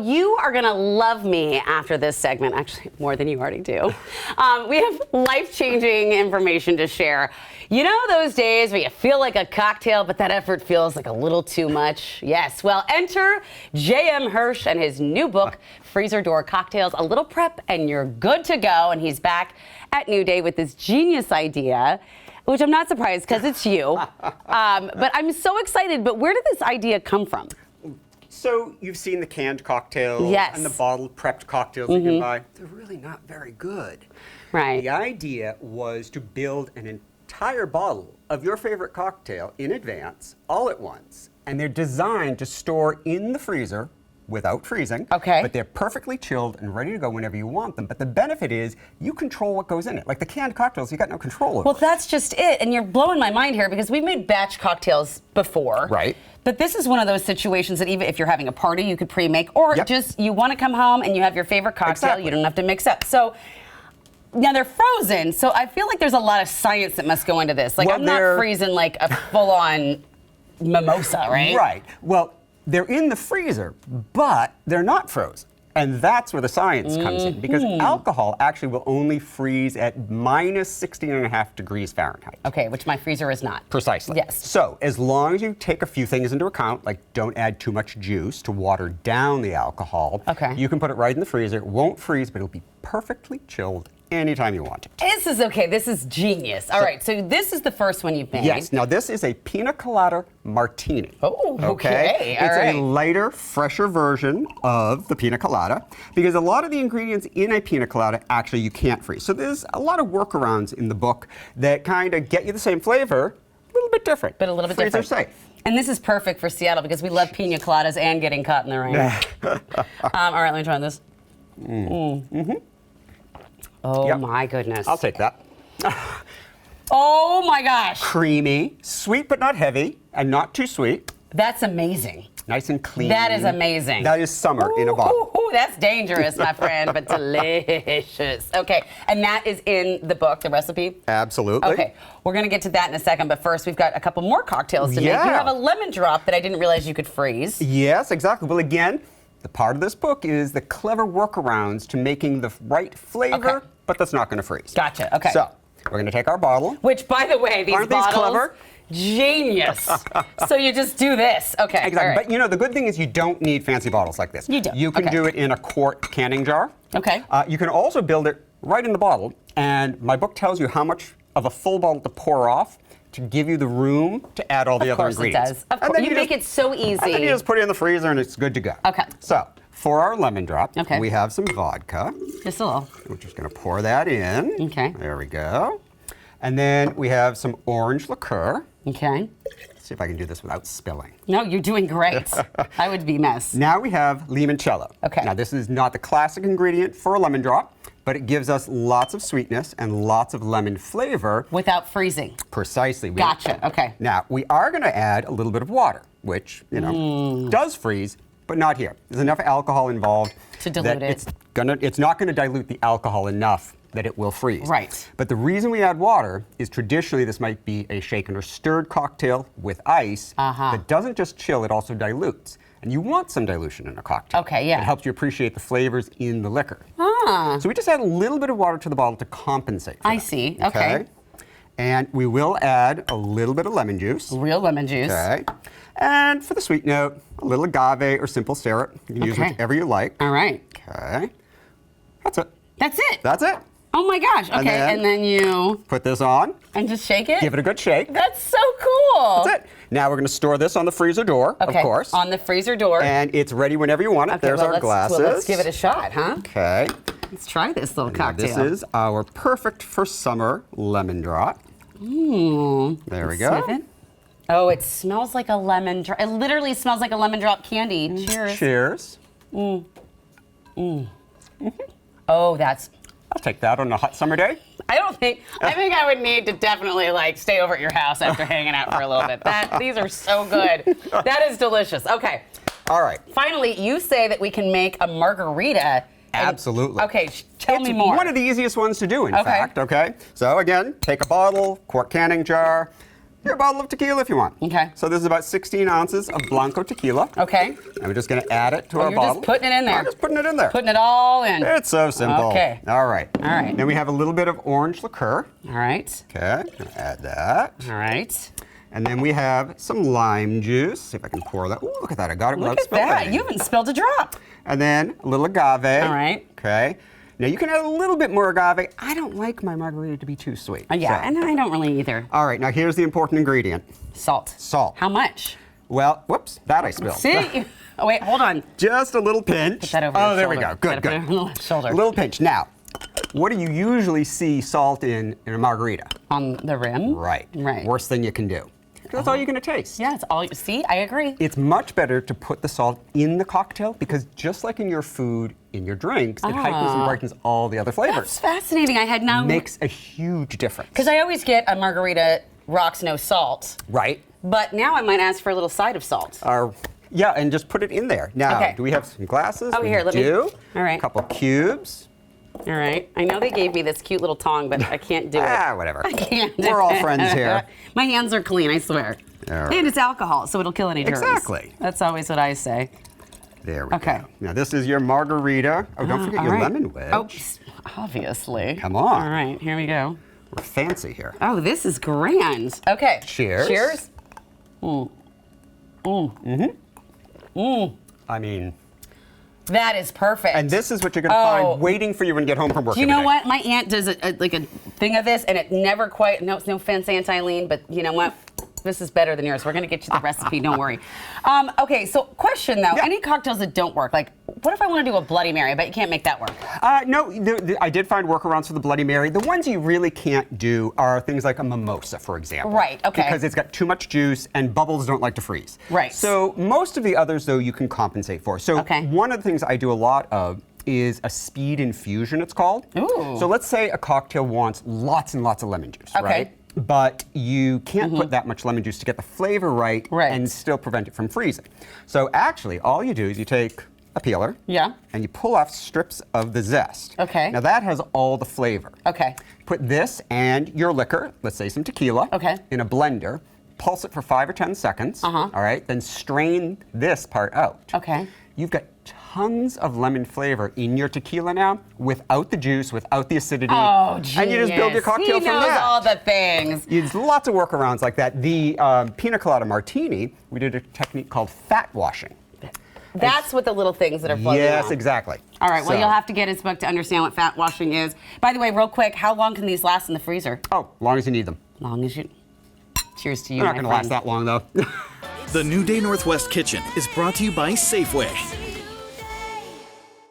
you are going to love me after this segment, actually more than you already do. We have life-changing information to share. You know those days where you feel like a cocktail, but that effort feels like a little too much? Yes, well, enter J.M. Hirsch and his new book, Freezer Door Cocktails, A Little Prep, and You're Good to Go. And he's back at New Day with this genius idea, which I'm not surprised because it's you. But I'm so excited. But where did this idea come from? So you've seen the canned cocktails Yes. and the bottled prepped cocktails you can buy. They're really not very good. Right. The idea was to build an entire bottle of your favorite cocktail in advance, all at once. And they're designed to store in the freezer without freezing. Okay. But they're perfectly chilled and ready to go whenever you want them. But the benefit is you control what goes in it. Like the canned cocktails, you got no control over. Well, that's just it. And you're blowing my mind here because we've made batch cocktails before. Right. But this is one of those situations that even if you're having a party, you could pre-make, or just you want to come home and you have your favorite cocktail, Exactly. you don't have to mix up. So now they're frozen, so I feel like there's a lot of science that must go into this. Like, Well, I'm not freezing like a full-on mimosa, right? Right. Well, they're in the freezer, but they're not frozen. And that's where the science comes in, because alcohol actually will only freeze at minus 16.5 degrees Fahrenheit. Okay, which my freezer is not. Precisely. Yes. So as long as you take a few things into account, like don't add too much juice to water down the alcohol, Okay. you can put it right in the freezer. It won't freeze, but it'll be perfectly chilled anytime you want it. This is okay. This is genius. All right, so this is the first one you've made. Yes. Now this is a Pina colada martini. Oh, okay. All It's right. a lighter, fresher version of the Pina colada because a lot of the ingredients in a Pina colada actually you can't freeze. So there's a lot of workarounds in the book that kind of get you the same flavor, a little bit different. But a little bit Freezer different. safe. And this is perfect for Seattle because we love pina coladas and getting caught in the rain. All right, let me try this. Oh Yep. my goodness. I'll take that. Oh my gosh. Creamy, sweet but not heavy, and not too sweet. That's amazing. Nice and clean. That is amazing. That is summer in a bottle. Ooh, that's dangerous, my friend, but delicious. Okay, and that is in the book, the recipe? Absolutely. Okay, we're going to get to that in a second, but first we've got a couple more cocktails to make. You Yeah. have a lemon drop that I didn't realize you could freeze. Yes, exactly. Well, again, the part of this book is the clever workarounds to making the right flavor, Okay. but that's not going to freeze. Gotcha, okay. So, we're going to take our bottle. Which, by the way, these Aren't these bottles, clever? genius. So you just do this. Okay, Exactly. all right. But you know, the good thing is you don't need fancy bottles like this. You don't. You can Okay. do it in a quart canning jar. Okay. You can also build it right in the bottle. And my book tells you how much of a full bottle to pour off to give you the room to add all the Of other course it ingredients. does. Of And course. then You make it so easy. And then you just put it in the freezer and it's good to go. Okay. So, for our lemon drop, Okay. we have some vodka. Just a little. We're just going to pour that in. Okay. There we go. And then we have some orange liqueur. Okay. Let's see if I can do this without spilling. No, you're doing great. I would be mess. Now we have limoncello. Okay. Now this is not the classic ingredient for a lemon drop, but it gives us lots of sweetness and lots of lemon flavor. Without freezing. Precisely. Gotcha. Okay. Now we are going to add a little bit of water, which, you know, does freeze, but not here. There's enough alcohol involved To dilute that it. It's not going to dilute the alcohol enough that it will freeze. Right. But the reason we add water is traditionally this might be a shaken or stirred cocktail with ice that doesn't just chill, it also dilutes. And you want some dilution in a cocktail. Okay, yeah. It helps you appreciate the flavors in the liquor. Ah. So we just add a little bit of water to the bottle to compensate for I that. see. Okay. And we will add a little bit of lemon juice. Real lemon juice. Okay. And for the sweet note, a little agave or simple syrup. You can use Okay. whichever you like. All right. Okay. That's it. That's it. That's it. Oh my gosh. Okay. And then you Put this on. and just shake it. Give it a good shake. That's so cool. That's it. Now we're going to store this on the freezer door, Okay. of course. On the freezer door. And it's ready whenever you want it. Okay, There's well, our let's, glasses. well, let's give it a shot, huh? Okay. Let's try this little Now cocktail. this is our perfect for summer lemon drop. There we go. Sniff it. Oh, it smells like a lemon drop. It literally smells like a lemon drop candy. Cheers. Cheers. Oh, that's. I'll take that on a hot summer day. I think I would need to definitely like stay over at your house after hanging out for a little bit. These are so good. That is delicious. Okay. All right. Finally, you say that we can make a margarita. Absolutely. Okay, tell me more. It's one of the easiest ones to do, in Okay. fact, okay? So again, take a bottle, quart canning jar, your bottle of tequila if you want. Okay. So this is about 16 ounces of Blanco tequila. Okay. And we're just going to add it to our You're bottle. just putting it in there. I'm just putting it in there. Putting it all in. It's so simple. Okay. All right. All right. Then we have a little bit of orange liqueur. All right. Okay. Gonna add that. All right. And then we have some lime juice. See if I can pour that. Ooh, look at that. I got it Look without at that. spilling. You haven't spilled a drop. And then a little agave. All right. Okay. Now you can add a little bit more agave. I don't like my margarita to be too sweet. Yeah, so. and I don't really either. All right. Now here's the important ingredient. Salt. Salt. How much? Well, whoops. That I spilled. See? Oh, wait, hold on. Just a little pinch. Put that over oh, your there shoulder. we go. Good, Gotta put good. it on the left shoulder. A little pinch. Now, what do you usually see salt in a margarita? On the rim? Right. Right. Worst thing you can do. That's all you're going to taste. Yeah, it's all you see. I agree. It's much better to put the salt in the cocktail because just like in your food, in your drinks, it heightens and brightens all the other flavors. That's fascinating. I had no. Makes a huge difference. Because I always get a margarita rocks no salt. Right. But now I might ask for a little side of salt. Yeah, and just put it in there. Now, Okay. do we have some glasses? Oh, We here, let me- do. all right. A couple cubes. All right. I know they gave me this cute little tong, but I can't do it. Whatever. I can't. We're all friends here. My hands are clean, I swear. All right. And it's alcohol, so it'll kill any germs. Exactly. That's always what I say. There we Okay. go. Now, this is your margarita. Oh, don't forget All your right. lemon wedge. Oh, obviously. Come on. All right, here we go. We're fancy here. Oh, this is grand. Okay. Cheers. Cheers. I mean, That is perfect. and this is what you're going to find waiting for you when you get home from work. Do you know every day. what? My aunt does like a thing of this, and it never quite. No offense, Aunt Eileen, but you know what? This is better than yours. We're gonna get you the recipe. Don't worry. Okay, so question though: any cocktails that don't work? Like, what if I want to do a Bloody Mary? I bet you can't make that work. No, I did find workarounds for the Bloody Mary. The ones you really can't do are things like a mimosa, for example. Right, okay. Because it's got too much juice and bubbles don't like to freeze. Right. So most of the others, though, you can compensate for. So one of the things I do a lot of is a speed infusion, it's called. Ooh. So let's say a cocktail wants lots and lots of lemon juice, Okay. right? But you can't put that much lemon juice to get the flavor right, and still prevent it from freezing. So actually, all you do is you take a peeler, and you pull off strips of the zest. Okay. Now that has all the flavor. Okay. Put this and your liquor, let's say some tequila, in a blender. Pulse it for 5 or 10 seconds. All right. Then strain this part out. Okay. You've got tons of lemon flavor in your tequila now, without the juice, without the acidity. Oh, genius. And you just build your cocktail He from knows that. all the things. There's lots of workarounds like that. The Pina colada martini, we did a technique called fat washing. That's what the little things that are floating Yes, around. exactly. All right, well, So- you'll have to get his book to understand what fat washing is. By the way, real quick, how long can these last in the freezer? Oh, long as you need them. Long as you... Cheers to you, They're not my going to last friend. that long, though. The New Day Northwest Kitchen is brought to you by Safeway.